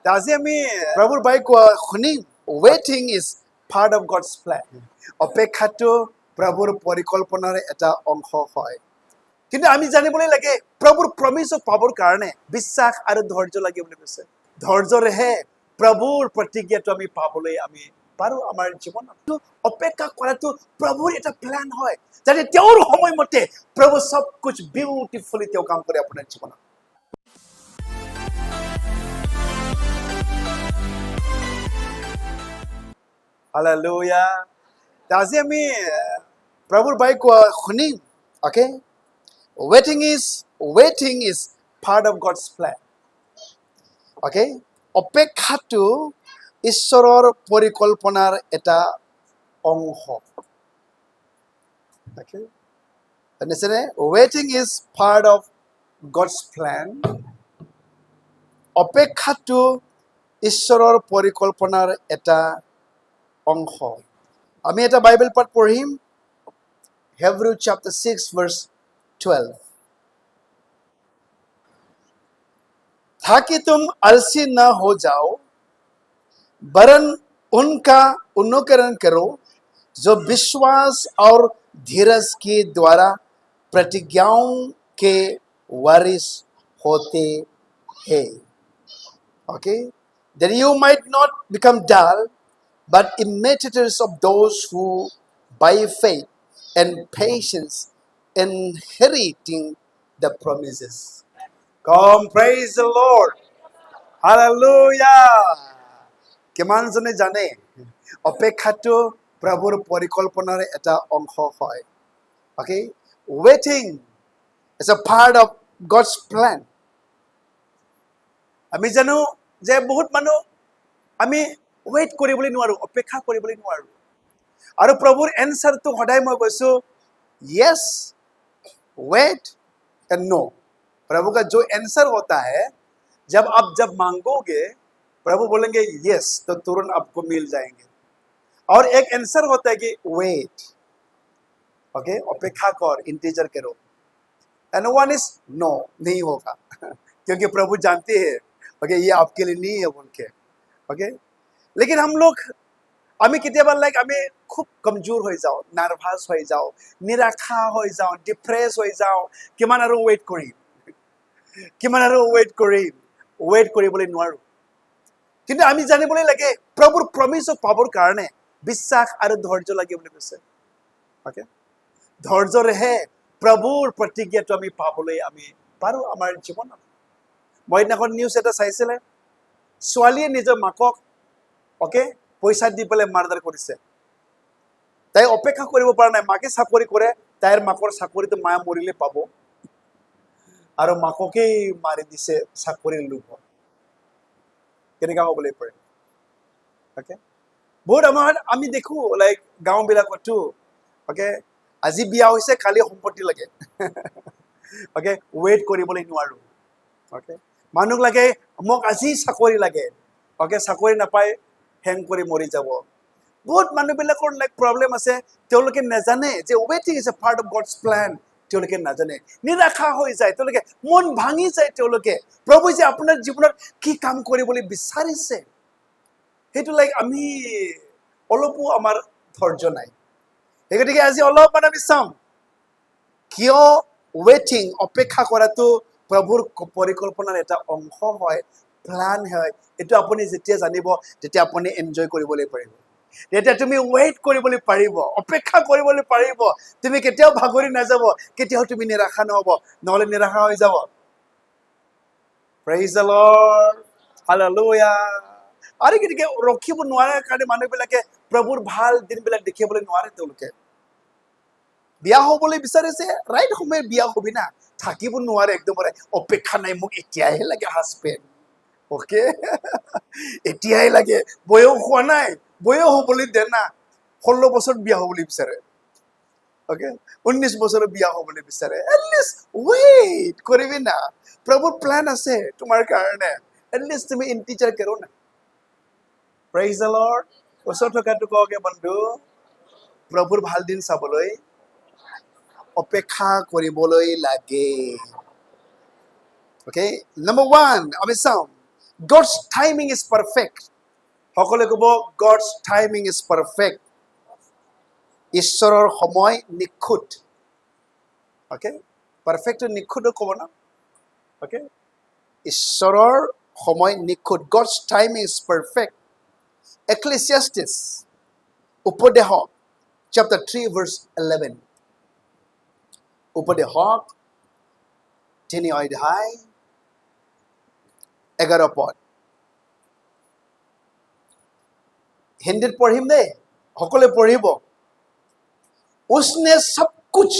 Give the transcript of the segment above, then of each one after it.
আজি আমি প্ৰভুৰ বাক্য শুনিম ৱেটিং is part of God's plan অপেক্ষাটো প্ৰভুৰ পৰিকল্পনাৰ এটা অংশ হয় কিন্তু আমি জানিবলৈ লাগে প্ৰভুৰ প্ৰমিছ পাবৰ কাৰণে বিশ্বাস আৰু ধৈৰ্য লাগে বুলি কৈছে ধৈৰ্যৰেহে প্ৰভুৰ প্ৰতিজ্ঞাটো আমি পাবলৈ আমি পাৰো আমাৰ জীৱনত অপেক্ষা কৰাটো প্ৰভুৰ এটা প্লেন হয় যাতে তেওঁৰ সময়মতে প্ৰভু সব কুছ বিউটিফুলি তেওঁ কাম কৰে আপোনাৰ জীৱনত হালেলুয়া আজি আমি প্ৰভুৰ বাক্য শুনিম okay waiting is part of God's plan okay অপেক্ষাটো ঈশ্বৰৰ পৰিকল্পনাৰ এটা অংশ okay understand waiting is part of God's plan অপেক্ষাটো ঈশ্বৰৰ পৰিকল্পনাৰ এটা অংশ আমি এটা বাইবেল পাঠ পঢ়িম Hebrews chapter 6 verse 12 ताकि तुम आलसी न हो जाओ वरन उनका अनुकरण करो जो विश्वास और धीरज के द्वारा प्रतिज्ञाओं के वारिस होते हैं okay that you might not become dull but imitators of those who by faith and patience inheriting the promises come praise the Lord hallelujah কিমান জনে জানে অপেক্ষাটো প্ৰভুৰ পৰিকল্পনাৰ এটা অংশ হয় okay waiting is a part of God's plan আমি জানো যে বহুত মানুহ আমি ৱেইট কৰিবলৈ নোৱাৰো অপেক্ষা কৰিবলৈ নোৱাৰো আৰু প্ৰভুৰ এনসাৰটো সদায় মই কৈছো yes wait and no प्रभु का जो आंसर होता है जब मांगोगे प्रभु बोलेंगे यस तो तुरंत आपको मिल जाएंगे और एक आंसर होता है कि वेट ओके अपेक्षा कर इंतजार करो एंड वन इज नो नहीं होगा क्योंकि प्रभु जानते हैं ओके ये आपके लिए नहीं है उनके ओके लेकिन हम लोग আমি কেতিয়াবা লাইক আমি খুব কমজোৰ হৈ যাওঁ নাৰ্ভাছ হৈ যাওঁ নিৰাশা হৈ যাওঁ ডিপ্ৰেছ হৈ যাওঁ কিমান আৰু ৱেইট কৰিম কিমান আৰু ৱেইট কৰিবলৈ নোৱাৰো কিন্তু আমি জানিবলৈ লাগে প্ৰভুৰ প্ৰমিছ পাবৰ কাৰণে বিশ্বাস আৰু ধৈৰ্য লাগে বুলি কৈছে ওকে ধৈৰ্যৰেহে প্ৰভুৰ প্ৰতিজ্ঞাটো আমি পাবলৈ আমি পাৰো আমাৰ জীৱনত মই দিনাখন নিউজ এটা চাইছিলে ছোৱালীয়ে নিজৰ মাকক ওকে পইচা দি পেলাই মাৰ্ডাৰ কৰিছে তাই অপেক্ষা কৰিব পৰা নাই মাকে চাকৰি কৰে তাইৰ মাকৰ চাকৰিটো মায়া মৰিলে পাব আৰু মাককেই মাৰি দিছে চাকৰিৰ লোভত কেনেকা হ'বলৈ পাৰে ওকে বহুত আমি দেখো লাইক গাঁও বিলাকতো ওকে আজি বিয়া হৈছে খালি সম্পত্তি লাগে ওকে ৱেইট কৰিবলৈ নোৱাৰো ওকে মানুহ লাগে মোক আজি চাকৰি লাগে ওকে চাকৰি নাপায় হেং কৰি মৰি যাব বহুত মানুহবিলাকৰ লাইক প্ৰব্লেম আছে তেওঁলোকে নাজানে যে ৱেটিং is a part of God's plan তেওঁলোকে নাজানে নিৰাশা হৈ যায় তেওঁলোকে মন ভাঙি যায় তেওঁলোকে প্ৰভু যে আপোনাৰ জীৱনত কি কাম কৰিবলৈ বিচাৰিছে সেইটো লাইক আমি অলপো আমাৰ ধৈৰ্য নাই সেইগতিকে আজি অলপমান আমি চাম কিয় ৱেটিং অপেক্ষা কৰাটো প্ৰভুৰ পৰিকল্পনাৰ এটা অংশ হয় প্লান হয় এইটো আপুনি যেতিয়া জানিব তেতিয়া আপুনি এনজয় কৰিবলৈ পাৰিব তেতিয়া তুমি ৱেইট কৰিবলৈ পাৰিব অপেক্ষা কৰিবলৈ পাৰিব তুমি কেতিয়াও ভাগৰি নাযাব কেতিয়াও তুমি নিৰাশা নহব নহলে নিৰাশা হৈ যাব praise the Lord hallelujah আৰু কেতিয়াকে ৰখিব নোৱাৰে কাৰণে মানুহবিলাকে প্ৰভুৰ ভাল দিনবিলাক দেখিবলৈ নোৱাৰে তেওঁলোকে বিয়া হ'বলৈ বিচাৰিছে ৰাইট সময় বিয়া হবি না থাকিব নোৱাৰে একদমৰে অপেক্ষা নাই মোক এতিয়াহে লাগে হাজবেণ্ড ওকে এতিয়াই লাগে বয়স হোৱা নাই বয়স হ'বলৈ দে না 16 বছৰত বিয়া হ'বলৈ বিচাৰে ওকে 19 বছৰত বিয়া হ'বলৈ বিচাৰে এটলিষ্ট ৱেইট কৰিবি না প্ৰভুৰ প্লান আছে তোমাৰ কাৰণে এটলিষ্ট তুমি ইন্তিজাৰ কৰো না প্ৰেইজ দ্য লৰ্ড ওচৰত থকাটো কওঁগে বন্ধু প্ৰভুৰ ভাল দিন চাবলৈ অপেক্ষা কৰিবলৈ লাগে Okay, number one, আমি চাওঁ God's timing is perfect. সকলে ক'ব God's timing is perfect. ঈশ্বৰৰ সময় নিখুঁত. Okay? Perfect নিখুঁত ক'ব না? Okay? ঈশ্বৰৰ সময় নিখুঁত. God's timing is perfect. Ecclesiastes, উপদেশ, chapter 3, verse 11. উপদেশ 3 অধ্যায় 11 পদ. হিন্দীত পঢ়িম দেই, সকলে পঢ়িব. उसने सब कुछ,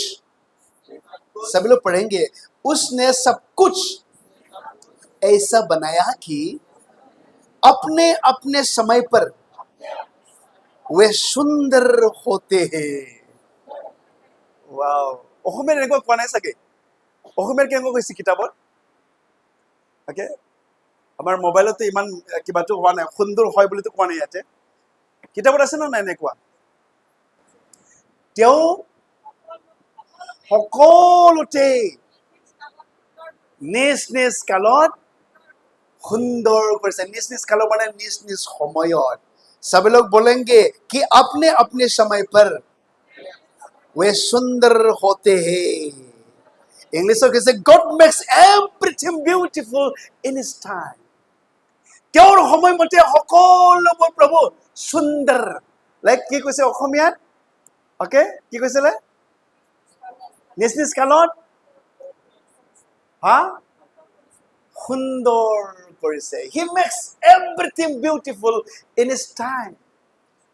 सभी लोग पढ़ेंगे, उसने सब कुछ ऐसा बनाया कि अपने अपने समय पर वे सुंदर होते हैं. वाव, অসমীয়াত এনেকুৱা কোৱা নাই চাগে. অসমীয়াত কেনেকুৱা কৈছে কিতাপত? অকে, আমাৰ মোবাইলতো ইমান কিবাটো হোৱা নাই, সুন্দৰ হয় বুলিতো কোৱা নাই ইয়াতে. কিতাপত আছে না নাই এনেকুৱা? তেওঁ সকলোতে নিজ নিজ কালত সুন্দৰ কৰিছে. নিজ নিজ কালত মানে নিজ নিজ সময়ত. सब लोग बोलेंगे कि अपने अपने समय पर वे सुंदर होते हैं. इंग्लिश में कैसे God makes everything beautiful in his time. তেওঁৰ সময়মতে সকলোবোৰ প্ৰভু সুন্দৰ. লাইক কি কৈছে অসমীয়াত? ওকে, কি কৈছিলে? নিজ নিজ কালত সুন্দৰ কৰিছে. He makes everything beautiful in his time.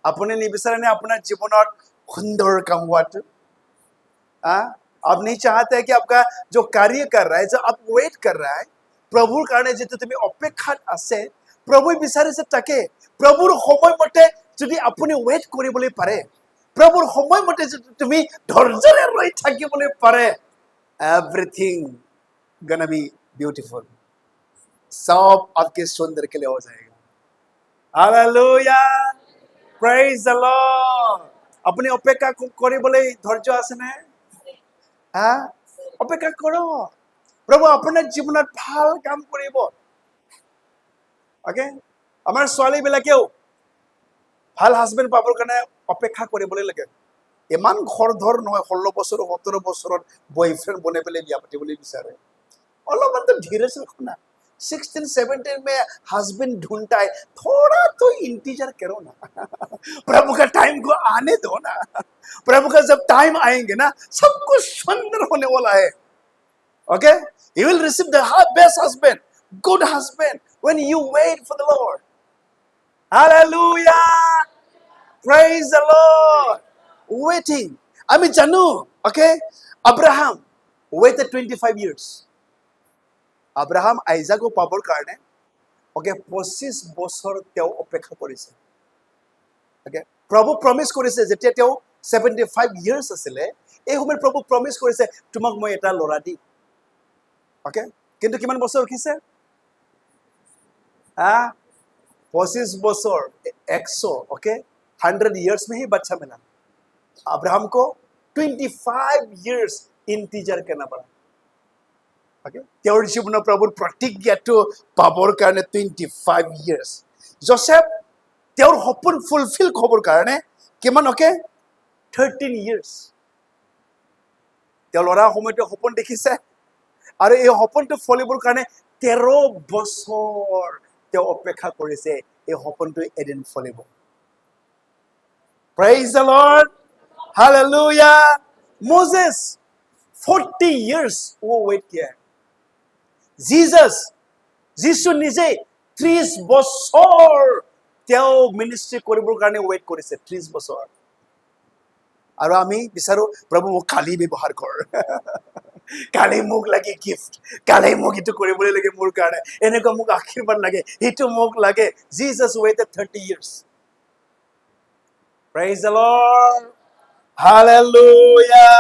আপুনি নিবিচাৰেনে আপোনাৰ জীৱনত সুন্দৰ কাম হোৱাটো? आप नहीं चाहते कि आपका जो कार्य कर रहा है, जो आप वेट कर रहा है, প্ৰভুৰ কাৰণে যেটো তুমি অপেক্ষাত আছে, প্ৰভু বিচাৰিছে তাকে. প্ৰভুৰ সময়মতে যদি আপুনি ৱেট কৰিবলৈ পাৰে, প্ৰভুৰ সময়মতে যদি তুমি ধৈৰ্যৰে ৰৈ থাকিবলৈ পাৰে, everything gonna be beautiful. सब आपके सुंदर के लिए हो जाएगा. Hallelujah, praise the Lord. আপুনি অপেক্ষা কৰিবলৈ ধৈৰ্য আছে নে? অপেক্ষা কৰক. প্ৰভু আপোনাৰ জীৱনত ভাল কাম কৰিব. ওকে, আমাৰ ছোৱালীবিলাকেও ভাল হাজবেণ্ড পাবৰ কাৰণে অপেক্ষা কৰিবলৈ লাগে. ইমান খৰধৰ নহয়, 16 বছৰ 17 বছৰত বয়ফ্ৰেণ্ড বনাই পেলাই বিয়া পাতিবলৈ বিচাৰে. অলপমানতো ধীৰে ৰখো না. 16-17 में हस्बैंड ढूंढता है, थोड़ा तो इंतजार करो ना. प्रभु का टाइम को आने दो ना. प्रभु का जब टाइम आएंगे ना, सब कुछ सुंदर होने वाला है. Okay, you will receive the best husband, good husband when you wait for the Lord. Hallelujah, praise the Lord. Waiting, আমি জানো. Okay, Abraham waited 25 years. Abraham আইজাকো পাবৰ কাৰণে ওকে 25 বছৰ তেওঁ অপেক্ষা কৰিছে. ওকে, প্ৰভু প্ৰমিস কৰিছে যেতিয়া তেওঁ 75 ইয়াৰ্স আছিল, এই সময়ত প্ৰভু প্ৰমিস কৰিছে তোমাক মই এটা ল'ৰা দিম. ওকে, কিন্তু কিমান বছৰ ৰখিছে? 25 বছৰ 100. ओके, 100 इयर्स में ही बच्चा मिला. अब्राहम को 25 इयर्स इंतजार करना पड़ा. Okay, তেওঁৰ জীৱনৰ প্ৰভুৰ প্ৰতিজ্ঞাটো পাবৰ কাৰণে 25 ইয়াৰ্স. যোসেফ তেওঁৰ সপোন ফুলফিল হ'বৰ কাৰণে কিমান? Okay, 13 years. তেওঁ ল'ৰা সময়তে সপোন দেখিছে আৰু এই সপোনটো ফলিবৰ কাৰণে 13 বছৰ তেওঁ অপেক্ষা কৰিছে. এই সপোনটো এদিন ফলিব. Praise the Lord. Hallelujah. Moses 40 years वो वेट किया. যিশু নিজে 30 বছৰ তেওঁ মিনিষ্ট্ৰি কৰিবৰ কাৰণে ৱেট কৰিছে. 30 বছৰ. আৰু আমি বিচাৰো প্ৰভু মোক কালি ব্যৱহাৰ কৰ, কালি মোক লাগে গিফ্ট, কালি মোক ইটো কৰিবলৈ লাগে, মোৰ কাৰণে এনেকুৱা মোক আশীৰ্বাদ লাগে, ইটো মোক লাগে. Jesus waited 30 years. Praise the Lord. Hallelujah.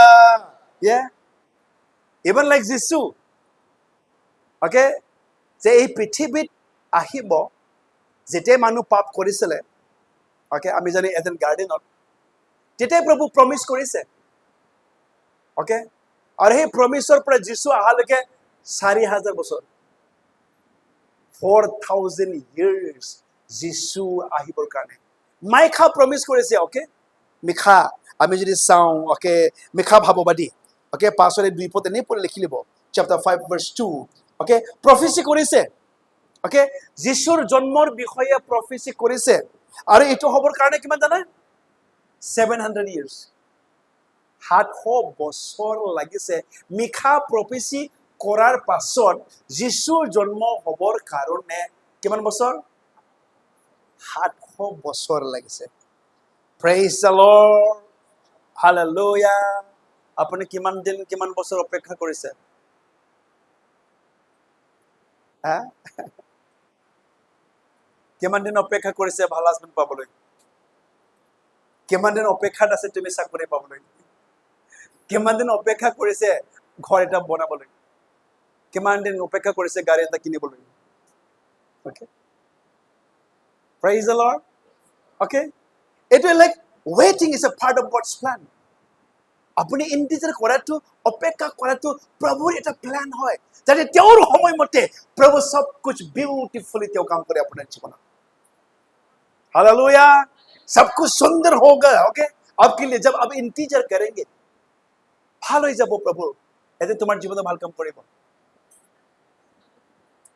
Yeah, even like Jesus. Okay, যে এই পৃথিৱীত আহিব যেতিয়া মানুহ পাপ কৰিছিলে. ওকে, আমি জানি এডেন গাৰ্ডেনত তেতিয়া প্ৰভু প্ৰমিস কৰিছে. ওকে, আৰু সেই প্ৰমিসৰ পৰা যিশু আহালৈকে 4000 বছৰ, 4,000 years যিশু আহিবৰ কাৰণে মাইখা প্ৰমিছ কৰিছে ওকে মিখা আমি যদি চাওঁ ওকে মিখা ভাৱবাদী ওকে 5:2 এনেই পঢ়ি লিখি লিব chapter 5 verse 2 ওকে প্ৰফেচি কৰিছে ওকে যিশুৰ জন্মৰ বিষয়ে প্ৰফেচি কৰিছে আৰু এইটো হ'বৰ কাৰণে কিমান জানে 700 years 700 বছৰ লাগিছে মিখা প্ৰফেচি কৰাৰ পাছত যিশুৰ জন্ম হ'বৰ কাৰণে কিমান বছৰ 700 বছৰ লাগিছে praise the lord hallelujah আপুনি কিমান দিন কিমান বছৰ অপেক্ষা কৰিছে হা কিমান দিন অপেক্ষা কৰিছে ভাল হাজবেণ্ড পাবলৈ কিমান দিন অপেক্ষাত আছে তুমি চাকৰি পাবলৈ কিমান দিন অপেক্ষা কৰিছে ঘৰ এটা বনাবলৈ কিমান দিন অপেক্ষা কৰিছে গাড়ী এটা কিনিবলৈ okay praise the lord okay it is like waiting is a part of God's plan আপুনি ইন্তিজাৰ কৰাটো অপেক্ষা কৰাটো প্ৰভুৰ এটা প্লান হয় যাতে তেওঁৰ সময়মতে প্ৰভু সব कुछ ब्यूटीफुली তেওঁ কাম কৰে আপোনাৰ জীৱনত हालेलुया सब कुछ सुंदर होगा ओके आपके लिए जब आप इंतजार करेंगे ভাল হৈ যাব প্ৰভু এতে তোমাৰ জীবনে ভাল কাম কৰিব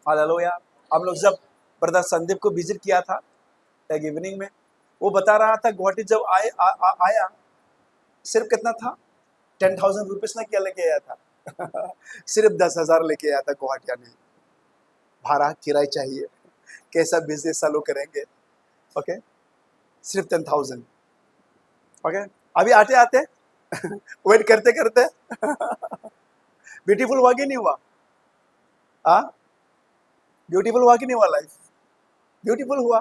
हालेलुया हम लोग जब ब्रदर संदीप को विजिट किया था एक इवनिंग में वो बता रहा था गुवाहाटी जब आया सिर्फ कितना था 10,000 रुपीस ना क्या लेके आया था सिर्फ 10,000 लेके आया था गुवाहाटी आने भाड़ा किराया चाहिए कैसा बिजनेस चालू करेंगे ओके सिर्फ 10,000 ओके अभी आते आते वेट करते करते ब्यूटीफुल हुआ कि नहीं हुआ हाँ ब्यूटीफुल हुआ कि नहीं हुआ लाइफ ब्यूटीफुल हुआ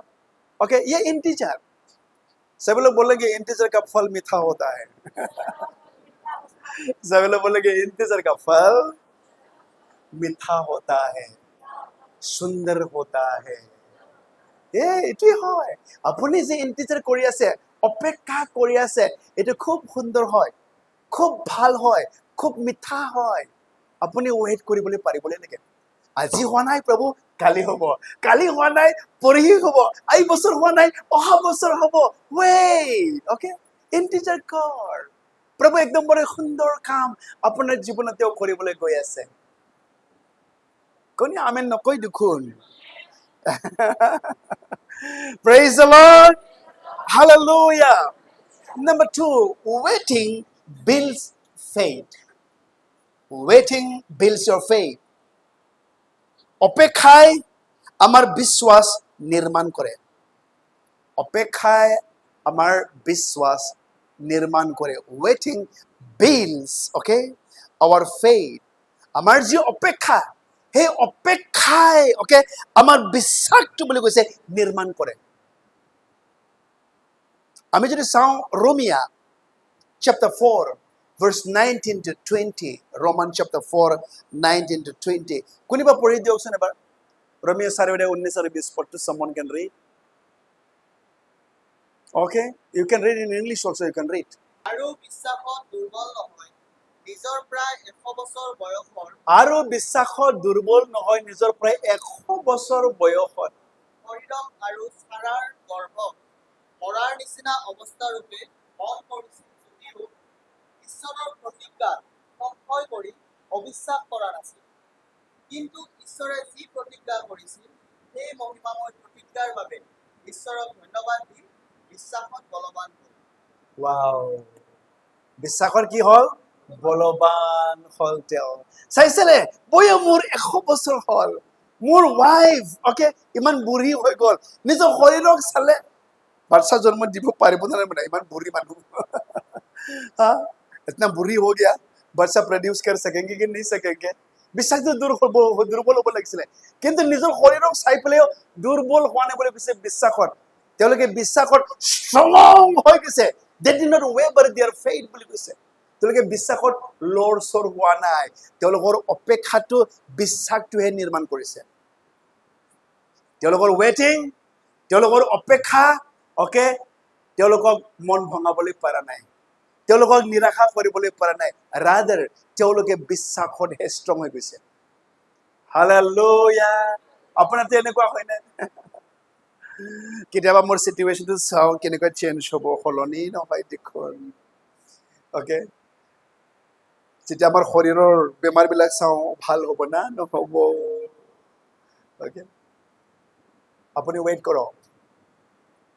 ओके ये इंतजार सभी लोग बोलेंगे इंतजार का फल मीठा होता है सभी लोग बोलेंगे इंतजार का फल मीठा होता है सुंदर होता है এটি হয় আপুনি যে ইন্তিজাৰ কৰি আছে অপেক্ষা কৰি আছে এটা খুব সুন্দৰ হয় খুব ভাল হয় খুব মিঠা হয় আপুনি ওয়েট কৰিবলৈ পাৰিবলে লাগে আজি হোৱা নাই প্ৰভু কালি হ'ব কালি হোৱা নাই পৰহি হ'ব এই বছৰ হোৱা নাই অহা বছৰ হ'ব ওয়েট ওকে ইন্তিজাৰ কৰ প্ৰভু একদম বড় সুন্দৰ কাম আপোনাৰ জীৱনতে কৰিবলৈ গৈ আছে কোনে আমেন নকয় দেখোন praise the Lord hallelujah number 2 waiting builds faith waiting builds your faith অপেক্ষায় আমার বিশ্বাস নির্মাণ করে অপেক্ষায় আমার বিশ্বাস নির্মাণ করে waiting builds okay our faith আমার যে অপেক্ষা হে অপেক্ষায় ওকে আমার বিশ্বাসটো বুলি কৈছে নিৰ্মাণ কৰে আমি যদি চাওঁ রোমিয়া chapter 4 verse 19 to 20 Roman chapter 4 19 to 20 কোনিবা পঢ়ি দিয়কচোন এবাৰ ৰোমিয়া 4:19 আৰু 20 পঢ়টো someone can read okay you can read in English also you can read আৰু বিশ্বাসত দুৰ্বল নহয় নিজৰ প্ৰায় 100 বছৰ বয়সৰ আৰু বিশ্বাসত দুৰ্বল নহয় নিজৰ প্ৰায় 100 বছৰ বয়সত শৰীৰক আৰু সাৰাৰ গৰ্ভক মৰাৰ নিচিনা অৱস্থা ৰূপে মন কৰিছিল যদিও ঈশ্বৰৰ প্ৰতিজ্ঞা সংশয় কৰি অবিশ্বাস কৰা নাছিল কিন্তু ঈশ্বৰে যি প্ৰতিজ্ঞা কৰিছিল সেই মহিমাময় প্ৰতিজ্ঞাৰ বাবে ঈশ্বৰক ধন্যবাদ দি বিশ্বাসত বলৱান হ'ল wow বিশ্বাসৰ কি হ'ল বলৱান হ'ল তেওঁ চাইছিলে বয় মোৰ 100 বছৰ হ'ল মোৰ ওয়াইফ ওকে ইমান বুঢ়ী হৈ গ'ল নিজৰ শৰীৰক চালে বাচ্চা জন্ম দিব পাৰিব না মানে ইমান বুঢ়ী মানুহ हाँ इतना बुरी हो गया बच्चा प्रोड्यूस कर सकेंगे कि नहीं सकेंगे বিশ্বাস দুৰ্বল হ'ব লাগিছিলে কিন্তু নিজৰ শৰীৰক চাই পেলাইও দুৰ্বল হোৱা নাই বুলি কৈছে বিশ্বাসত তেওঁলোকে বিশ্বাসত ষ্ট্ৰং হৈ গৈছে they did not waver their faith বুলি কৈছে তেওঁলোকে বিশ্বাসত লৰচৰ হোৱা নাই তেওঁলোকৰ অপেক্ষাটো বিশ্বাসটোহে নিৰ্মাণ কৰিছে তেওঁলোকৰ ৱেটিং তেওঁলোকৰ অপেক্ষা ওকে তেওঁলোকক মন ভঙাবলৈ পৰা নাই তেওঁলোকক নিৰাশা কৰিবলৈ পৰা নাই ৰাদাৰ তেওঁলোকে বিশ্বাসত ষ্ট্ৰং হৈ গৈছে হালেলুয়া আপোনাৰতো এনেকুৱা হয়নে? কেতিয়াবা মোৰ চিটুৱেশ্যনটো চাওঁ কেনেকৈ চেঞ্জ হ'ব, সলনি নহয় দেখোন। অ'কে, যেতিয়া আমাৰ শৰীৰৰ বেমাৰবিলাক চাওঁ, ভাল হ'ব না নহ'ব? অ'কে, আপুনি ৱেইট কৰক,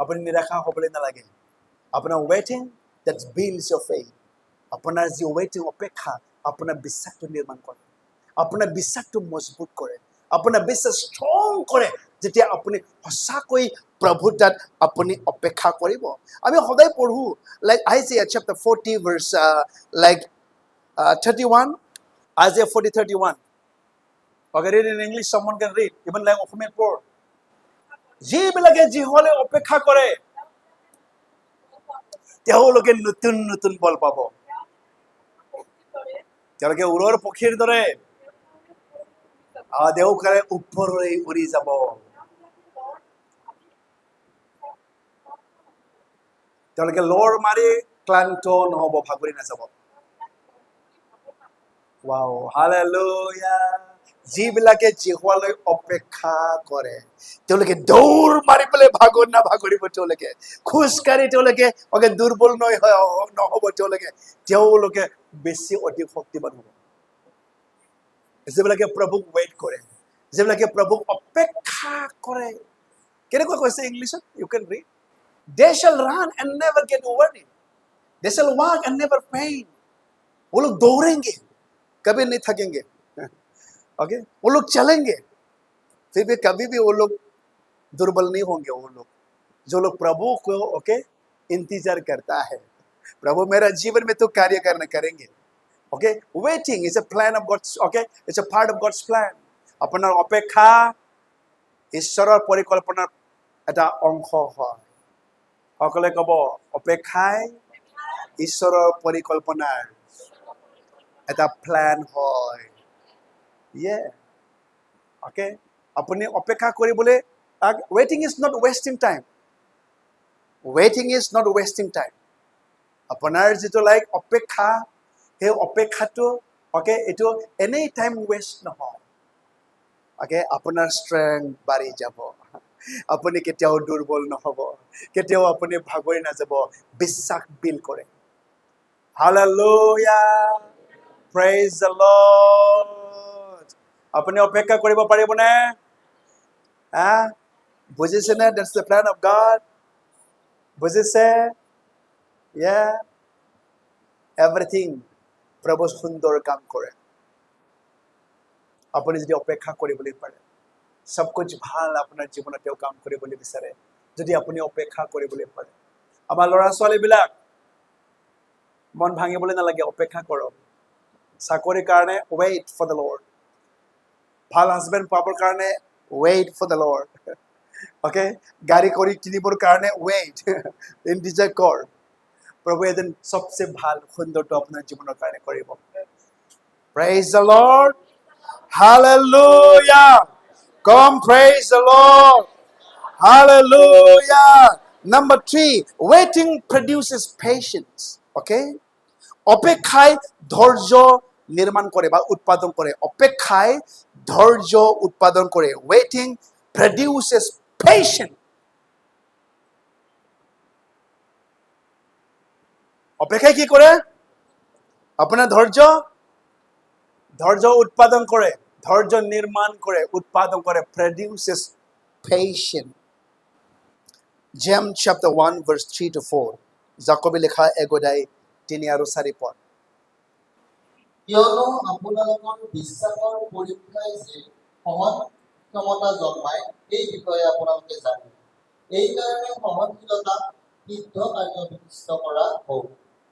আপুনি নিৰাশা হ'বলৈ নালাগে। আপোনাৰ ৱেইটিং that builds your faith. আপোনাৰ যি ৱেইটিং অপেক্ষা আপোনাৰ বিশ্বাসটো নিৰ্মাণ কৰে, আপোনাৰ বিশ্বাসটো মজবুত কৰে, আপোনাৰ বিশ্বাস ষ্ট্ৰং কৰে যেতিয়া আপুনি সঁচাকৈ প্ৰভুৰ তাত আপুনি অপেক্ষা কৰিব। আমি সদায় পঢ়ো like Isaiah chapter 40 verse 31. Isaiah 40:31. Okay, read in English, someone can read, even like অসমীয়াত পঢ়। যিবিলাকে যিহলে অপেক্ষা কৰে তেওঁলোকে নতুন নতুন বল পাব, তেওঁলোকে উৰৰ পক্ষীৰ দৰে দেওকাৰে ওপৰলৈ উৰি যাব। তেওঁলোকে লৰ মাৰি ক্লান্ত নহব, ভাগৰি নাযাব। Wow, hallelujah. যিবিলাকে জিহুৱালৈ অপেক্ষা কৰে তেওঁলোকে দৌৰ মাৰি পেলাই ভাগৰিব, তেওঁলোকে খোজকাঢ়ি তেওঁলোকে দুৰ্বল নহব, তেওঁলোকে বেছি অধিক শক্তিবান হ'ব। যিবিলাকে প্ৰভুক ৱেইট কৰে, যিবিলাকে প্ৰভুক অপেক্ষা কৰে। কেনেকৈ কৈছে ইংলিছত? You can read. They shall run and never get weary. They shall walk and never faint. वो लोग दौड़ेंगे, कभी नहीं थकेंगे। ओके, वो लोग चलेंगे, फिर भी कभी भी वो लोग दुर्बल नहीं होंगे। वो लोग जो लोग प्रभु को इंतजार करता है, प्रभु मेरा जीवन में तो कार्य करेंगे। Okay, waiting is a plan of God's, it's a part of God's plan. আপোনাৰ অপেক্ষা ঈশ্বৰৰ পৰিকল্পনাৰ এটা অংশ হয়। সকলে ক'ব, অপেক্ষাই ঈশ্বৰৰ পৰিকল্পনাৰ এটা প্লান হয়। ওকে, আপুনি অপেক্ষা কৰিবলৈ, ৱেইটিং ইজ নট ৱেষ্টিং টাইম। ৱেইটিং ইজ নট ৱেষ্টিং টাইম। আপোনাৰ যিটো অপেক্ষা, সেই অপেক্ষাটো এইটো এনি টাইম ৱেষ্ট নহয়। আপোনাৰ ষ্ট্ৰেংথ বাঢ়ি যাব, আপুনি কেতিয়াও দুৰ্বল নহব, কেতিয়াও আপুনি ভাগৰি নাযাব। বিশ্বাস বিল কৰে। Hallelujah, praise the lord. আপুনি অপেক্ষা কৰিব পাৰিবনে? বুজিছেনে? That's the plan of God. বুজিছে? এভৰিথিং প্ৰভু সুন্দৰ কাম কৰে। আপুনি যদি অপেক্ষা কৰিবলৈ পাৰে, সব কুছ ভাল আপোনাৰ জীৱনত তেওঁ কাম কৰিবলৈ বিচাৰে যদি আপুনি অপেক্ষা কৰিবলৈ পাৰে। আমাৰ ল'ৰা ছোৱালীবিলাক মন ভাঙিবলৈ নালাগে, অপেক্ষা কৰক। চাকৰিৰ কাৰণে ৱেইট ফৰ দ্য লৰ্ড। ভাল হাজবেণ্ড পাবৰ কাৰণে ৱেইট ফৰ দ্য লৰ্ড। গাড়ী কৰি কিনিবৰ কাৰণে ৱেইট, ইণ্টিজাৰ কৰ। প্ৰভু এদিন সবচে ভাল সুন্দৰটো আপোনাৰ জীৱনৰ কাৰণে কৰিব। Praise the lord, hallelujah. Come, praise the Lord. Hallelujah. Number 3, waiting produces patience. অপেক্ষাই ধৈৰ্য নিৰ্মাণ কৰে বা উৎপাদন কৰে। অপেক্ষাই ধৈৰ্য উৎপাদন কৰে। Waiting produces patience. অপেক্ষাই কি কৰে? আপোনাৰ ধৈৰ্য উৎপাদন কৰে, ধৈৰ্য নিৰ্মাণ কৰে, উৎপাদন কৰে। Produces patience. James chapter 1 verse 3 to 4. জাকবে লেখা 1:3-4 কিয়নো আপোনালোকৰ বিশ্বাসৰ পৰীক্ষাই যে সহন ক্ষমতা জন্মায়, এই বিষয়ে আপোনালোকে জানে। এইকাৰণে সহনশীলতা সিদ্ধ কাৰ্য বিকশিত কৰা হওক,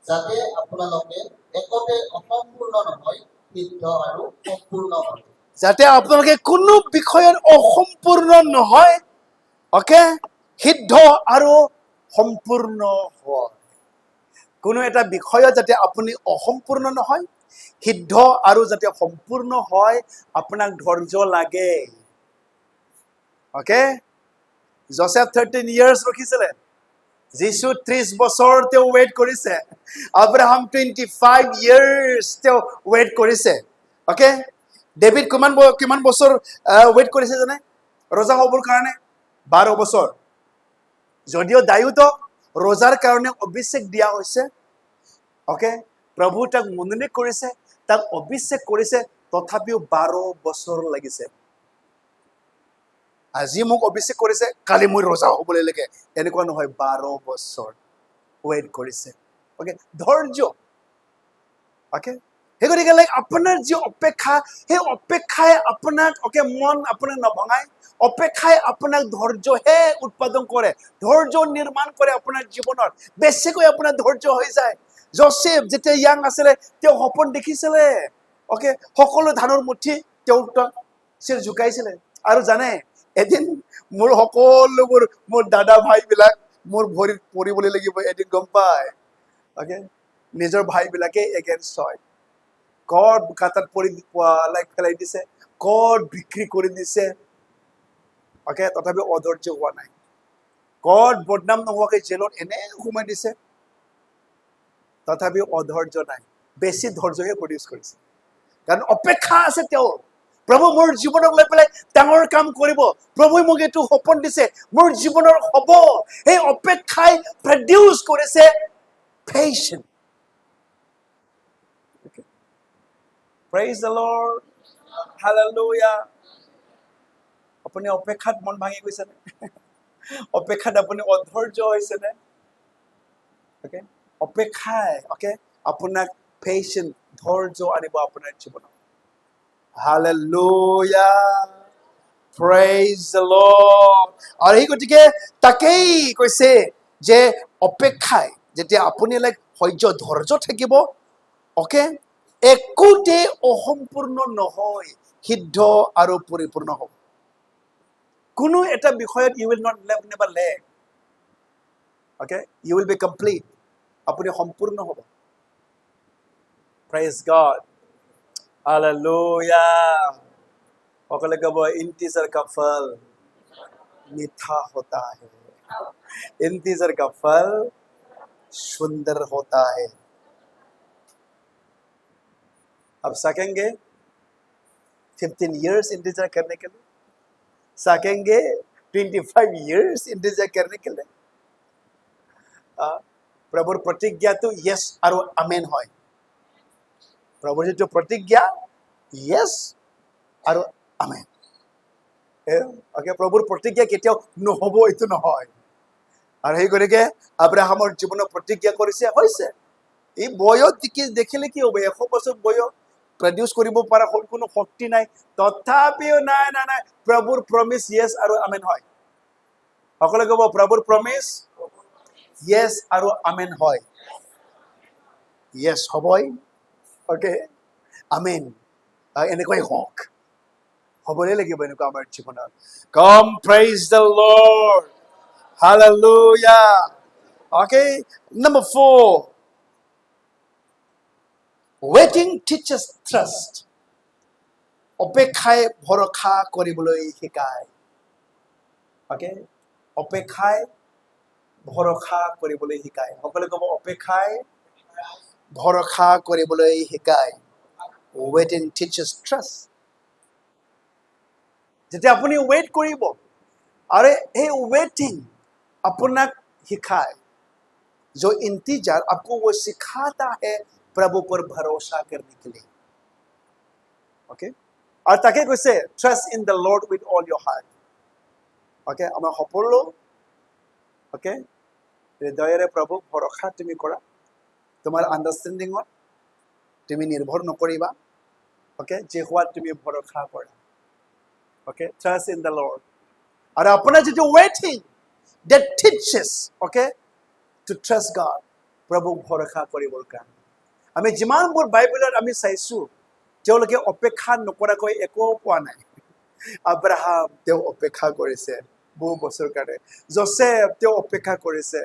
যাতে আপোনালোকে একতে অসম্পূৰ্ণ নহয়, সিদ্ধ আৰু সম্পূৰ্ণ হয়। যাতে আপোনালোকে কোনো বিষয়ত অসম্পূৰ্ণ নহয়, সিদ্ধ আৰু সম্পূৰ্ণ হয়। কোনো এটা বিষয়ত যাতে আপুনি অসম্পূৰ্ণ নহয়, সিদ্ধ আৰু যাতে সম্পূৰ্ণ হয়, আপোনাক ধৈৰ্য লাগে। Joseph 13 years ৰখিছিলে। যিশু 30 বছৰ তেওঁ ৱেইট কৰিছে। আব্ৰাহাম 25 years তেওঁ ৱেইট কৰিছে। ডেভিড কিমান বছৰ ৱেইট কৰিছে জানে? ৰজা হ'বৰ কাৰণে 12 বছৰ যদিও দায়ুতক ৰজাৰ কাৰণে অভিষেক দিয়া হৈছে ওকে প্ৰভু তাক মনোনীত কৰিছে তাক অভিষেক কৰিছে তথাপিও 12 বছৰ লাগিছে আজি মোক অভিষেক কৰিছে কালি মই ৰজা হ'বলৈ লাগে এনেকুৱা নহয় 12 বছৰ ৱেইট কৰিছে ওকে ধৈৰ্য ওকে সেই গতিকে লাইক আপোনাৰ যি অপেক্ষা সেই অপেক্ষাই আপোনাক ওকে মন আপোনাক নভঙাই অপেক্ষাই আপোনাক ধৈৰ্যহে উৎপাদন কৰে ধৈৰ্য নিৰ্মাণ কৰে আপোনাৰ জীৱনত বেছিকৈ আপোনাৰ ধৈৰ্য হৈ যায় জোসেফ যেতিয়া ইয়াং আছিলে তেওঁ সপোন দেখিছিলে ওকে সকলো ধানৰ মুঠি তেওঁ চিৰ ঝুকাইছিলে আৰু জানে এদিন মোৰ সকলোবোৰ মোৰ দাদা ভাইবিলাক মোৰ ভৰিত পৰিবলৈ লাগিব এদিন গম পায় ওকে নিজৰ ভাইবিলাকে এগেইনষ্ট হয় গড কাটাত পৰি লাইক ফেলাই দিছে গড বিক্ৰী কৰি দিছে ওকে তথাপি অধৈৰ্য হোৱা নাই গড বদনাম নোহোৱাকে জেলত এনে সোমাই দিছে তথাপি অধৈৰ্য নাই বেছি ধৈৰ্যহে প্ৰডিউচ কৰিছে কাৰণ অপেক্ষা আছে তেওঁৰ প্ৰভু মোৰ জীৱনক লৈ পেলাই ডাঙৰ কাম কৰিব প্ৰভুই মোক এইটো সপোন দিছে মোৰ জীৱনৰ হ'ব এই অপেক্ষাই প্ৰডিউচ কৰিছে patience praise the lord hallelujah আপুনি অপেক্ষাত মন ভাঙি গৈছে নে অপেক্ষাত আপুনি অধৈৰ্য হৈছে নে ওকে অপেক্ষাই ওকে আপোনাক পেশেন্স ধৈৰ্য আনিব আপোনাৰ জীৱনত হালেলুয়া প্ৰেইজ দ্য লৰ্ড আৰু এই গতিকে তাকেই কৈছে যে অপেক্ষাই যেতিয়া আপুনি লাইক ধৈৰ্য থাকিব ওকে একোতে অসম্পূৰ্ণ নহয় সিদ্ধ আৰু পৰিপূৰ্ণ হ'ব কোনো এটা বিষয়ত you will not never lack okay you will be complete আপুনি সম্পূৰ্ণ হ'ব praise god hallelujah সকলে কব इंतजार का फल मीठा होता है इंतजार का फल सुंदर होता है अब सकेंगे 15 years इंतजार करने के लिए सकेंगे 25 years इंतजार करने के लिए प्रभुर प्रतिज्ञा तो यस और आमेन হয় प्रभुर जो प्रतिज्ञा यस और आमेन ओके प्रभुर प्रतिज्ञा केতিয়াও নহব এটো নহয় আর সেই গরিকে আব্ৰাহামৰ জীৱনৰ প্ৰতিজ্ঞা কৰিছে হৈছে এই বয়স দেখিলে কি হবে 100 বছৰ বয়স প্ৰডিউস কৰিব পৰা কোনো শক্তি নাই তথাপিও নাই নাই নাই প্ৰভুৰ প্ৰমিস ইয়েস আৰু আমেন হয় সকলে কব প্ৰভুৰ প্ৰমিস ইয়েস আৰু আমেন হয় ইয়েস হবই ওকে আমেন এনেকৈ হোক হবলে লাগিব এনেকৈ আমাৰ জীৱনত কাম praise the lord hallelujah okay number 4 waiting teaches trust অপেক্ষায় ভৰসা কৰিবলৈ শিকায় ওকে অপেক্ষায় ভৰসা কৰিবলৈ শিকায় সকলে কব অপেক্ষায় ভৰসা কৰিবলৈ শিকায় waiting teaches trust যেতিয়া আপুনি ওয়েট কৰিব আৰু এই ওয়েটিং আপোনাক শিকায় जो इंतजार आपको वो सिखाता है प्रभु पर भरोसा करने के लिए ओके और ताके কৈছে trust in the lord with all your heart okay আমাৰ সকলো ओके হৃদয়েৰে প্ৰভু ভৰসা তুমি কৰা তোমাৰ আন্ডাৰষ্টেণ্ডিংত তুমি নিৰ্ভৰ নকৰিবা ओके যে হোৱা তুমি ভৰসা কৰা okay trust in the lord আৰু আপোনাৰ যেটো waiting that teaches okay to trust God প্ৰভু ভৰসা কৰিবৰ কাৰণে আমি যিমানবোৰ বাইবেলত আমি চাইছো তেওঁলোকে অপেক্ষা নকৰাকৈ একো পোৱা নাই আব্ৰাহাম তেওঁ অপেক্ষা কৰিছে বহু বছৰ কাৰণে জোসেফ তেওঁ অপেক্ষা কৰিছে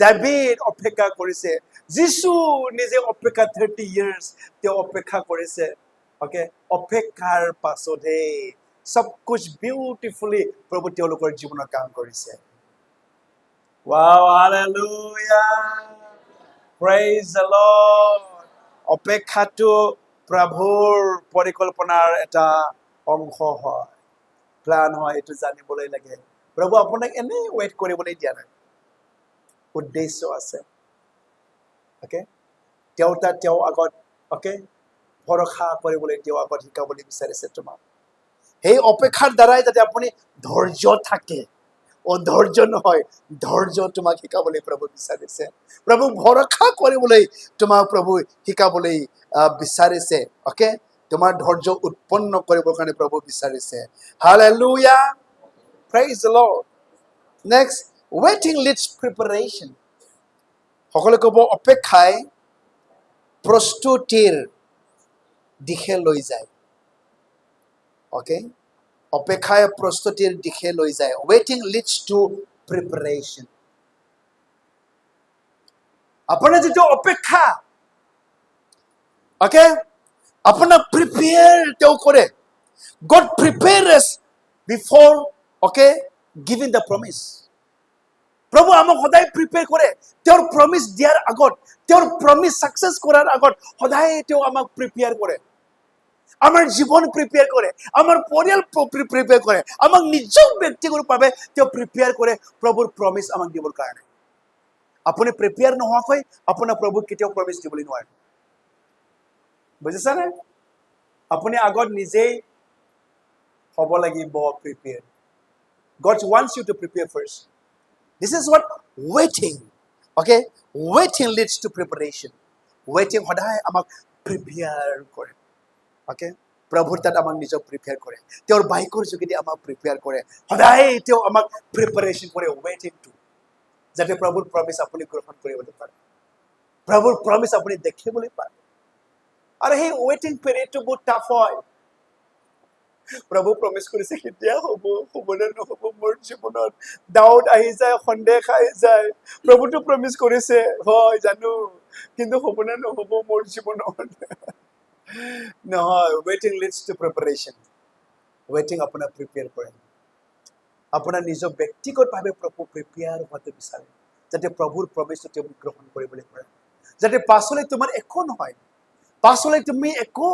দাভিদ অপেক্ষা কৰিছে যীশু নিজে অপেক্ষা 30 years তেওঁ অপেক্ষা কৰিছে ওকে অপেক্ষাৰ পাছতহে সব कुछ বিউটিফুলি প্ৰভু তেওঁলোকৰ জীৱনত কাম কৰিছে Wow, hallelujah. Praise the Lord. অপেক্ষাটো প্ৰভুৰ পৰিকল্পনাৰ এটা অংশ হয় প্লান হয় এইটো জানিবলৈ লাগে প্ৰভু আপোনাক এনেই ৱেইট কৰিবলৈ দিয়া নাই উদ্দেশ্য আছে অ'কে তেওঁ আগত অ'কে ভৰসা কৰিবলৈ তেওঁ আগত শিকাবলৈ বিচাৰিছে তোমাক সেই অপেক্ষাৰ দ্বাৰাই যাতে আপুনি ধৈৰ্য থাকে অধৈৰ্য নহয় ধৈৰ্য তোমাক শিকাবলৈ প্ৰভু বিচাৰিছে প্ৰভু ভৰসা কৰিবলৈ তোমাক প্ৰভু শিকাবলৈ বিচাৰিছে অ'কে তোমাৰ ধৈৰ্য উৎপন্ন কৰিবৰ কাৰণে প্ৰভু বিচাৰিছে hallelujah praise the lord next ৱেটিং লিডছ প্ৰিপাৰেশ্যন সকলো ক'ব অপেক্ষাই প্ৰস্তুতিৰ দিশে লৈ যায় অ'কে অপেক্ষাই প্ৰস্তুতিৰ দিশে লৈ যায় ৱেটিং লিডছ টু প্ৰিপাৰেশ্যন আপোনাৰ যিটো অপেক্ষা অ'কে আপোনাৰ প্ৰিপেয়াৰ তেওঁ কৰে God prepares us before okay giving the promise প্ৰভু আমাক সদায় প্ৰিপেয়াৰ কৰে তেওঁৰ প্ৰমিস দিয়াৰ আগত তেওঁৰ প্ৰমিস সাকসেস কৰাৰ আগত সদায় তেওঁ আমাক প্ৰিপেয়াৰ কৰে আমাৰ জীৱন প্ৰিপেয়াৰ কৰে আমাৰ পৰিয়াল প্ৰিপেয়াৰ কৰে আমাক নিজক ব্যক্তিগতভাৱে তেওঁ প্ৰিপেয়াৰ কৰে প্ৰভুৰ প্ৰমিস আমাক দিবৰ কাৰণে আপুনি প্ৰিপেয়াৰ নোহোৱাকৈ আপোনাৰ প্ৰভুক কেতিয়াও প্ৰমিস দিবলৈ নোৱাৰে বুজিছানে আপুনি আগত নিজেই হ'ব লাগিব prepare God wants you to prepare first this is what waiting okay waiting leads to preparation waiting সদায় আমাক প্ৰিপেয়াৰ কৰে okay প্ৰভুৰ তাত আমাক নিজক প্ৰিপেয়াৰ কৰে তেওঁৰ বাইকৰ যোগেদি আমাক প্ৰিপেয়াৰ কৰে সদায় তেওঁ আমাক প্ৰিপাৰেশ্যন কৰে waiting to যাতে প্ৰভুৰ প্ৰমিস আপুনি গ্ৰহণ কৰিবলৈ পাৰে প্ৰভুৰ প্ৰমিস আপুনি দেখিবলৈ পাৰে আৰু সেই ৱেটিং পিৰিয়ডটো বহুত টাফ হয় প্ৰভু প্ৰমিস কৰিছে কেতিয়া হ'ব নে নহ'ব মোৰ জীৱনত ডাউট আহি যায় সন্দেহ আহি যায় প্ৰভুটো প্ৰমিস কৰিছে হয় জানো কিন্তু হ'ব নে নহ'ব মোৰ জীৱনত নহয় ৱেটিং লিডছ টু প্ৰিপাৰেশ্যন ৱেটিং আপোনাৰ প্ৰিপেয়াৰ কৰে আপোনাৰ নিজৰ ব্যক্তিগতভাৱে প্ৰভু প্ৰিপেয়াৰ হোৱাটো বিচাৰে যাতে প্ৰভুৰ প্ৰমিসটো তেওঁ গ্ৰহণ কৰিবলৈ পাৰে যাতে পাছলৈ তোমাৰ একো নহয় পাছলৈ তুমি একো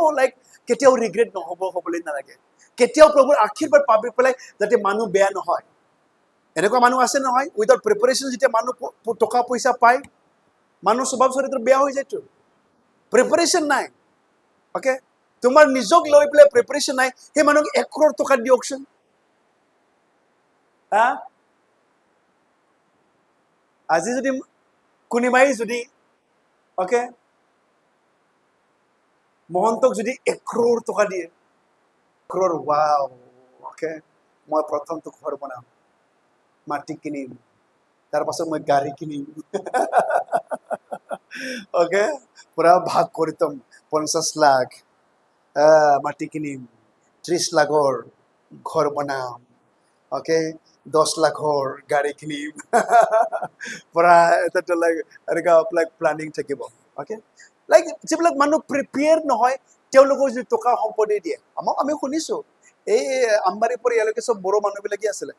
কেতিয়াও ৰিগ্ৰেট হ'বলৈ নালাগে কেতিয়াও প্ৰভুৰ আশীৰ্বাদ পাবি পেলাই যাতে মানুহ বেয়া নহয় এনেকুৱা মানুহ আছে নহয় উইদাউট প্ৰিপাৰেশ্যন যেতিয়া মানুহ টকা পইচা পায় মানুহ স্বভাৱ চৰিত্ৰ বেয়া হৈ যায়তো প্ৰিপাৰেশ্যন নাই অ'কে তোমাৰ নিজক লৈ পেলাই প্ৰিপাৰেশ্যন নাই সেই মানুহক 1 crore টকা দিয়কচোন আজি যদি কোনোবাই যদি অ'কে মহন্তক যদি 1 crore টকা দিয়ে crore wow okay মই প্ৰথমটো ঘৰ বনাম মাটি কিনিম তাৰ পাছত মই গাড়ী কিনিম okay পুৰা ভাগ কৰিতম 50 লাখ মাটি কিনিম 30 লাখৰ ঘৰ বনাম okay 10 লাখৰ গাড়ী কিনিম পুৰা এটা প্লানিং থাকিব okay যিবিলাক মানুহ প্ৰিপেয়াৰ নহয় তেওঁলোকৰ যদি টকা সম্পত্তি দিয়ে আমি শুনিছো এই আম্বাৰী পৰিয়ালকে সব বড়ো মানুহবিলাকে আছিলে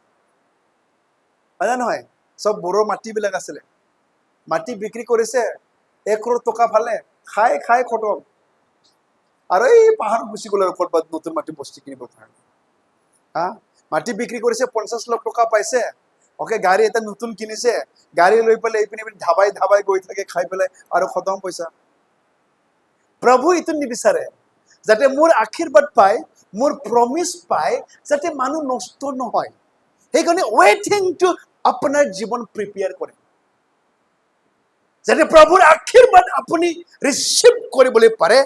হয় নহয় সব বড়ো মাটিবিলাক আছিলে মাটি বিক্ৰী কৰিছে 1 crore টকা ফালে খাই খতম আৰু এই পাহাৰ গুচি গ'ল ক'ৰবাত নতুন মাটি বস্তি কিনিবৰ কাৰণে মাটি বিক্ৰী কৰিছে 50 লাখ টকা পাইছে অকে গাড়ী এটা নতুন কিনিছে গাড়ী লৈ পেলাই এইপিনে ধাবাই গৈ থাকে খাই পেলাই আৰু খতম পইচা প্ৰভু এইটো নিবিচাৰে যাতে মোৰ আশীৰ্বাদ পায় মোৰ প্ৰমিস পায় যাতে মানুহ নষ্ট নহয় সেইকাৰণে ৱেটিং টু আপোনাৰ জীৱন প্ৰিপেয়াৰ কৰে যাতে প্ৰভুৰ আশীৰ্বাদ আপুনি ৰিচিভ কৰিবলৈ পাৰে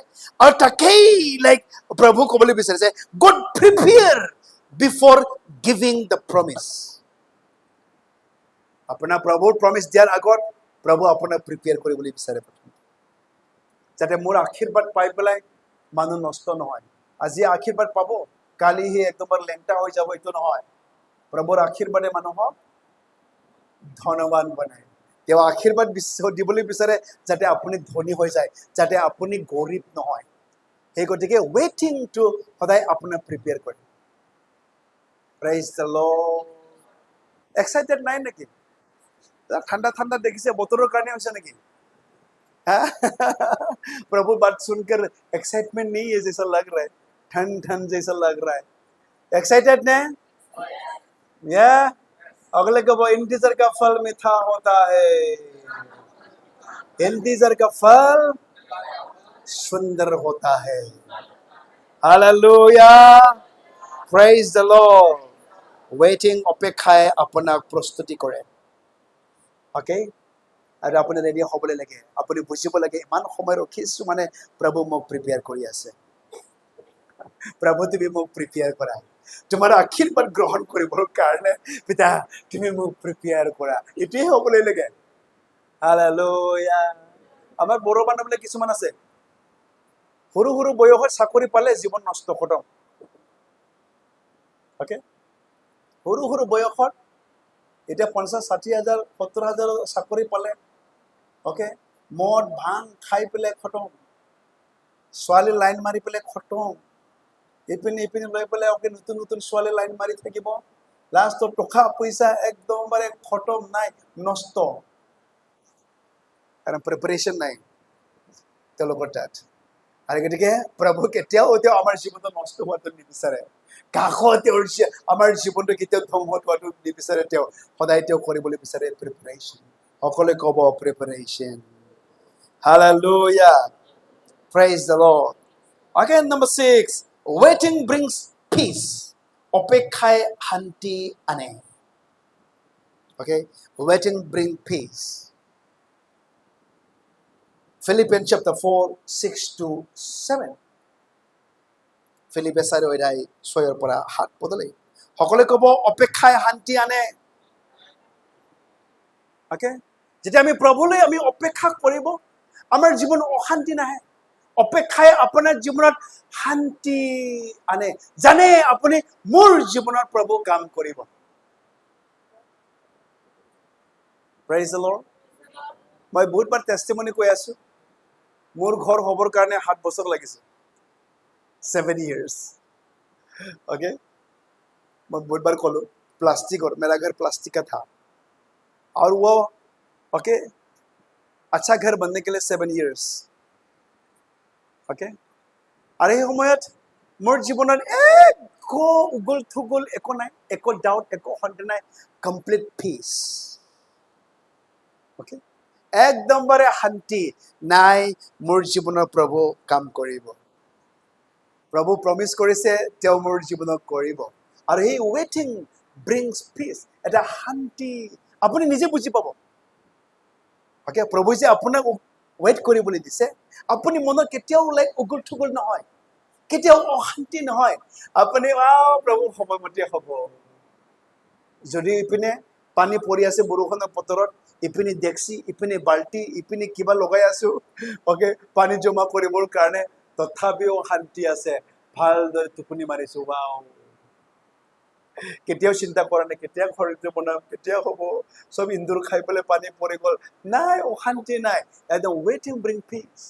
আৰু তাকেই প্ৰভু ক'বলৈ বিচাৰিছে God prepare before giving the promise আপোনাৰ প্ৰভুৰ প্ৰমিস দিয়াৰ আগত প্ৰভু আপোনাক প্ৰিপেয়াৰ কৰিবলৈ বিচাৰে যাতে মোৰ আশীৰ্বাদ পাই পেলাই মানুহ নষ্ট নহয় আজি আশীৰ্বাদ পাব কালি সি একদম লেংটা হৈ যাব এইটো নহয় প্ৰভুৰ আশীৰ্বাদে মানুহক ধনৱান বনায় তেওঁ আশীৰ্বাদ দিবলৈ বিচাৰে যাতে আপুনি ধনী হৈ যায় যাতে আপুনি গৰীব নহয় সেই গতিকে ৱেটিং টু সদায় আপোনাক প্ৰিপেয়াৰ কৰে প্ৰেইজ দ্য লৰ্ড এক্সাইটেড নাই নেকি ঠাণ্ডা দেখিছে বতৰৰ কাৰণে হৈছে নেকি प्रभु बात सुनकर एक्साइटमेंट नहीं है जैसा लग रहा है ठंड जैसा लग रहा है एक्साइटेड ने Yeah. अगले कब इंतजार का फल मीठा होता है इंतजार का फल सुंदर होता है Hallelujah. Praise the Lord. Waiting অপেক্ষায় আপোনাক প্ৰস্তুতি কৰে Okay? আৰু আপুনি ৰেডি হ'বলৈ লাগে আপুনি বুজিব লাগে ইমান সময় ৰখিছো মানে প্ৰভু মোক প্ৰিপেয়াৰ কৰি আছে প্ৰভু তুমি মোক প্ৰিপেয়াৰ কৰা তোমাৰ আশীৰ্বাদ গ্ৰহণ কৰিবৰ কাৰণে পিতা তুমি মোক প্ৰিপেয়াৰ কৰা এটোৱে হ'বলৈ লাগে হালেলুয়া আমাৰ বড়ো মানুহবিলাক কিছুমান আছে সৰু সৰু বয়সত চাকৰি পালে জীৱন নষ্ট খতম ওকে সৰু সৰু বয়সত এটা 50-60,000 70,000 চাকৰি পালে ওকে মদ ভাং খাই পেলাই খতম ছোৱালী লাইন মাৰি পেলাই খতম ইপিনে লৈ পেলাই ওকে নতুন নতুন ছোৱালী লাইন মাৰি থাকিব লাষ্টত টকা পইচা একদমবাৰে খতম নাই নষ্ট কাৰণ প্ৰিপাৰেচন নাই তেওঁলোকৰ তাত আৰু গতিকে প্ৰভু কেতিয়াও আমাৰ জীৱনটো নষ্ট হোৱাটো নিবিচাৰে কাষত আমাৰ জীৱনটো কেতিয়াও ধ্বংস হোৱাটো নিবিচাৰে তেওঁ সদায় তেওঁ কৰিবলৈ বিচাৰে প্ৰিপাৰেচন সকলোৱে ক'ব preparation Hallelujah. Praise the Lord. Again, number 6. Waiting brings peace. অপেক্ষাই শান্তি আনে Okay? Waiting bring peace. Philippians chapter 4, 6-7. Philippians 6-7 পদলৈ সকলোৱে ক'ব অপেক্ষাই শান্তি আনে Okay? যেতিয়া আমি প্ৰভুলৈ আমি অপেক্ষা কৰিব আমাৰ জীৱন অশান্তি নাহে অপেক্ষাই আপোনাৰ জীৱনত শান্তি আনে জানে আপুনি মোৰ জীৱনত প্ৰভু কাম কৰিব Praise the Lord. মই বহুতবাৰ টেষ্টিমনি কৈ আছো মোৰ ঘৰ হ'বৰ কাৰণে 7 বছৰ লাগিছে 7 years Okay? मैं बहुत बार खोलू प्लास्टिक और मेरा घर प्लास्टिक का था और वो ओके अच्छा घर बनने के लिए 7 years ओके और ये সময়ত মোৰ জীৱনত একো উগুল থুগুল একো নাই একো ডাউট একো সন্দেহ নাই কমপ্লিট পিস ওকে একদমবাৰে শান্তি নাই মোৰ জীৱনৰ প্ৰভু কাম কৰিব প্ৰভু প্ৰমিস কৰিছে তেওঁ মোৰ জীৱনত কৰিব আৰু এই ৱেটিং ব্ৰিংছ পিস এটা শান্তি আপুনি নিজে বুজি পাব ওকে প্ৰভু যে আপোনাক ৱেট কৰিবলৈ দিছে আপুনি মনত কেতিয়াও লাইক উগুল থুগুল নহয় কেতিয়াও অশান্তি নহয় আপুনি প্ৰভু সময়মতে হ'ব যদি ইপিনে পানী পৰি আছে বৰষুণৰ বতৰত ইপিনে ডেক্সি ইপিনে বাল্টি ইপিনে কিবা লগাই আছো ওকে পানী জমা কৰিবৰ কাৰণে তথাপিও শান্তি আছে ভালদৰে টোপনি মাৰিছো ৱাও কেতিয়াও চিন্তা কৰা নাই কেতিয়া ঘৰটো বনাম কেতিয়া হ'ব সব ইন্দুৰ খাই পেলাই পানী পৰি গ'ল নাই অশান্তি নাই একদম ৱেটিং ব্ৰিং পিস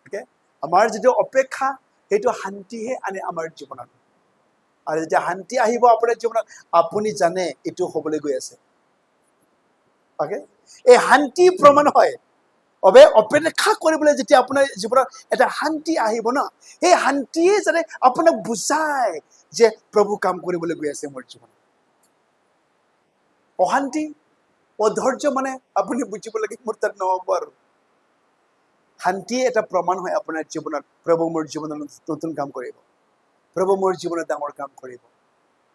ওকে আমাৰ যিটো অপেক্ষা সেইটো শান্তিহে আনে আমাৰ জীৱনত আৰু যেতিয়া শান্তি আহিব আপোনাৰ জীৱনত আপুনি জানে এইটো হ'বলৈ গৈ আছে ওকে এই শান্তি প্ৰমাণ হয় অবে অপেক্ষা কৰিবলৈ যেতিয়া আপোনাৰ জীৱনত এটা শান্তি আহিব না এই শান্তিয়ে যাতে আপোনাক বুজায় যে প্ৰভু কাম কৰিবলৈ গৈ আছে মোৰ জীৱনত অশান্তি অধৈৰ্য মানে আপুনি বুজিব লাগে মোৰ তাত নহ'ব আৰু শান্তি এটা প্ৰমাণ হয় আপোনাৰ জীৱনত প্ৰভু মোৰ জীৱনত নতুন কাম কৰিব প্ৰভু মোৰ জীৱনত ডাঙৰ কাম কৰিব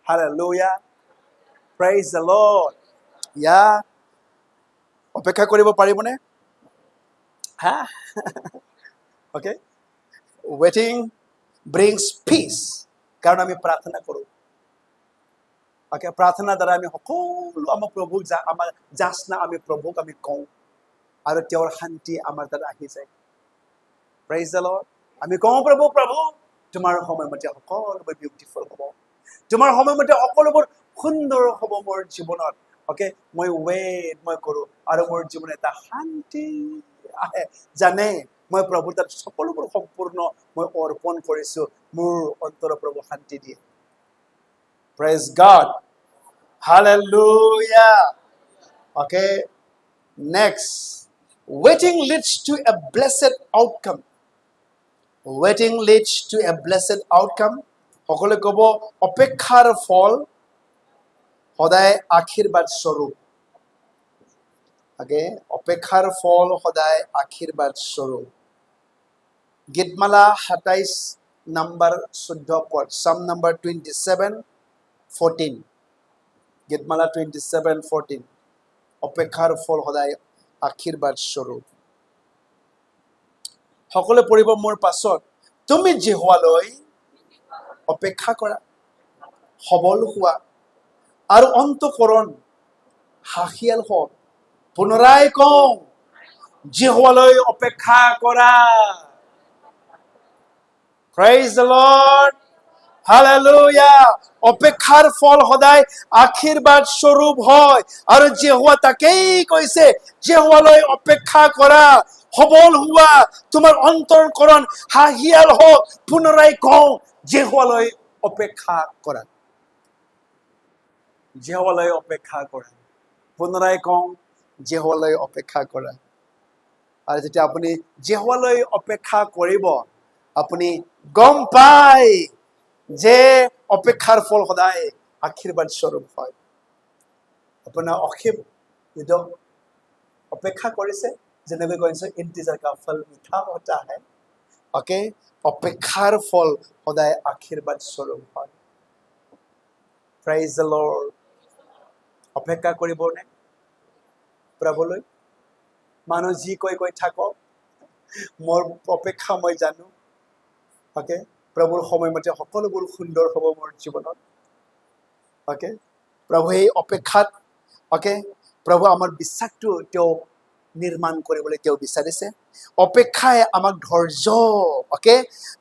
Hallelujah. Praise the Lord. Yeah. অপেক্ষা কৰিব পাৰিবনে হা Okay? Waiting brings peace. কাৰণ আমি প্ৰাৰ্থনা কৰোঁ Okay? প্ৰাৰ্থনা দ্বাৰা আমি সকলো আমাৰ প্ৰভুক আমাৰ যাচনা আমি প্ৰভুক আমি কওঁ আৰু তেওঁৰ শান্তি আমাৰ তাত আহি যায় Praise the Lord. আমি কওঁ প্ৰভু তোমাৰ সময়মতে সকলোবোৰ বিউটিফুল হ'ব তোমাৰ সময়মতে সকলোবোৰ সুন্দৰ হ'ব মোৰ জীৱনত Okay? মই ৱেট মই কৰোঁ আৰু মোৰ জীৱনত এটা শান্তি আহে জানে মই প্ৰভু তাত সকলোবোৰ সম্পূৰ্ণ মই অৰ্পণ কৰিছো মোৰ অন্তৰ প্ৰভু শান্তি দিয়ে Praise God. Hallelujah. Okay? Next. Waiting leads to a blessed outcome. Waiting leads to a blessed outcome. সকলে ক'ব অপেক্ষাৰ ফল সদায় আশীৰ্বাদ স্বৰূপ অপেক্ষাৰ ফল সদায় আশীৰ্বাদ স্বৰূপ গীতমালা 27 নম্বৰ 14 পদ Psalm number 27:14 গীতমালা 27:14 অপেক্ষাৰ ফল সদায় আশীৰ্বাদ স্বৰূপ সকলে পঢ়িব মোৰ পাছত তুমি যেহোৱালৈ অপেক্ষা কৰা সবল হোৱা আৰু অন্তঃকৰণ হাঁহিয়াল হওক পুনৰাই কওঁ যেহোৱালৈ অপেক্ষা কৰা Praise the Lord. Hallelujah. অপেক্ষাৰ ফল সদায় আশীৰ্বাদ স্বৰূপ হয় আৰু যেহোৱা তাকেই কৈছে যেহোৱালৈ অপেক্ষা কৰা সবল হোৱা তোমাৰ অন্তৰকৰণ হাঁহিয়াল হওক পুনৰাই কওঁ যেহোৱালৈ অপেক্ষা কৰা যেহোৱালৈ অপেক্ষা কৰা পুনৰাই কওঁ যেহোৱালৈ অপেক্ষা কৰা আৰু যেতিয়া আপুনি যেহোৱালৈ অপেক্ষা কৰিব আপুনি গম পায় যে অপেক্ষাৰ ফল সদায় আশীৰ্বাদ স্বৰূপ হয় আপোনাৰ অসীম অপেক্ষা কৰিছে যেনেকৈ কৈছে ইন্তজাৰ কা ফল মিঠা হোতা হে অপেক্ষাৰ ফল সদায় আশীৰ্বাদ স্বৰূপ হয় Praise the Lord. অপেক্ষা কৰিবনে প্ৰভুলৈ মানুহ যি কৈ থাকক মোৰ অপেক্ষা মই জানো প্ৰভুৰ সময়মতে সকলোবোৰ সুন্দৰ হ'ব মোৰ জীৱনত প্ৰভু এই অপেক্ষাত প্ৰভু আমাৰ বিশ্বাসটো তেওঁ নিৰ্মাণ কৰিবলৈ তেওঁ বিচাৰিছে অপেক্ষাই আমাক ধৈৰ্য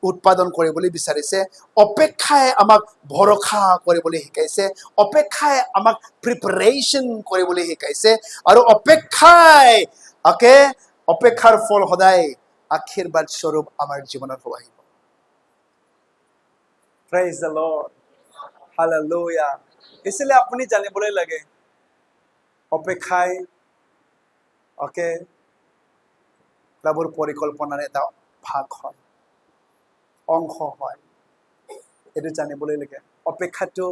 উৎপাদন কৰিবলৈ বিচাৰিছে অপেক্ষাই আমাক ভৰসা কৰিবলৈ শিকাইছে অপেক্ষাই আমাক প্ৰিপাৰেচন কৰিবলৈ শিকাইছে আৰু অপেক্ষাই অপেক্ষাৰ ফল সদায় আশীৰ্বাদ স্বৰূপ আমাৰ জীৱনত হ'ব আহিব Praise the Lord. Hallelujah. इसलिए अपनी জানিবলৈ লাগে অপেক্ষাই প্ৰভুৰ পৰিকল্পনাৰ এটা ভাগ হয় অংশ হয় এইটো জানিবলৈ লাগে অপেক্ষাটো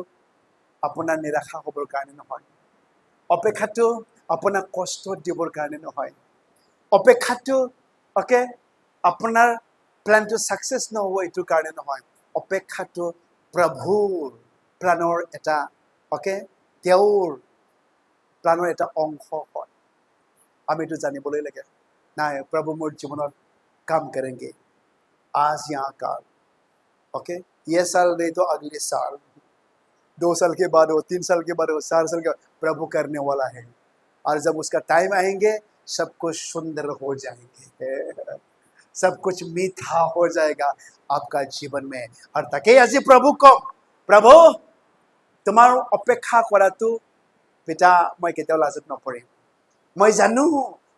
আপোনাৰ নিৰাশা হ'বৰ কাৰণে নহয় অপেক্ষাটো আপোনাক কষ্ট দিবৰ কাৰণে নহয় অপেক্ষাটো আপোনাৰ প্লানটো সাকসেস নহ'ব এইটো কাৰণে নহয় অপেক্ষাটো প্ৰভুৰ প্লানৰ এটা তেওঁৰ প্লানৰ এটা অংশ হয় আমি এইটো জানিবলৈ লাগে নাই প্ৰভু মোৰ জীৱনত কাম करेंगे आज यहाँ काल ये साल नहीं तो अगले साल 2 साल के बाद हो 3 साल के बाद हो 4 साल के बाद प्रभु करने वाला है और जब उसका टाइम आएंगे सब कुछ सुंदर हो जाएंगे सब कुछ मीठा हो जाएगा आपका जीवन में और ताकि আজি प्रभु কম प्रभु তোমাৰ অপেক্ষা কৰাটো পিতা মই কেতিয়াও লাজত নপৰিম মই জানো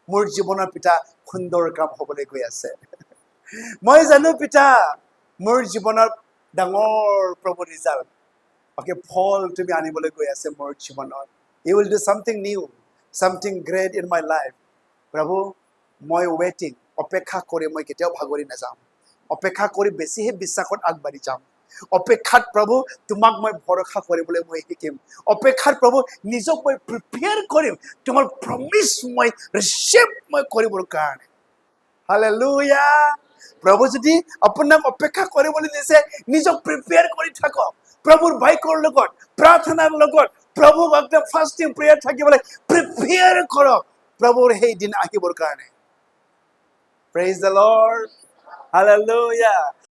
মোৰ জীৱনৰ পিতা সুন্দৰ কাম হ'বলৈ গৈ আছে মই জানো পিতা মোৰ জীৱনৰ ডাঙৰ প্ৰভু ৰিজাল্ট ফল তুমি আনিবলৈ গৈ আছে মোৰ জীৱনত you will do something new something great in my life প্ৰভু মই waiting অপেক্ষা কৰি মই কেতিয়াও ভাগৰি নাযাম অপেক্ষা কৰি বেছিহে বিশ্বাসত আগবাঢ়ি যাম অপেক্ষাত প্ৰভু তোমাক মই ভৰসা কৰিবলৈ মই শিকিম অপেক্ষাত প্ৰভু নিজক মই প্ৰিপেয়াৰ কৰিম তোমাৰ প্ৰমিস মই ৰিসিভ মই কৰিবৰ কাৰণে হালেলুয়া প্ৰভু যদি আপোনাক অপেক্ষা কৰিবলৈ দিছে নিজক প্ৰিপেয়াৰ কৰি থাকক প্ৰভুৰ বাইকৰ লগত প্ৰাৰ্থনাৰ লগত প্ৰভুক একদম ফাস্টিং প্ৰেয়াৰ থাকিবলৈ প্ৰিপেয়াৰ কৰক প্ৰভুৰ সেই দিন আহিবৰ কাৰণে Praise the Lord. Hallelujah.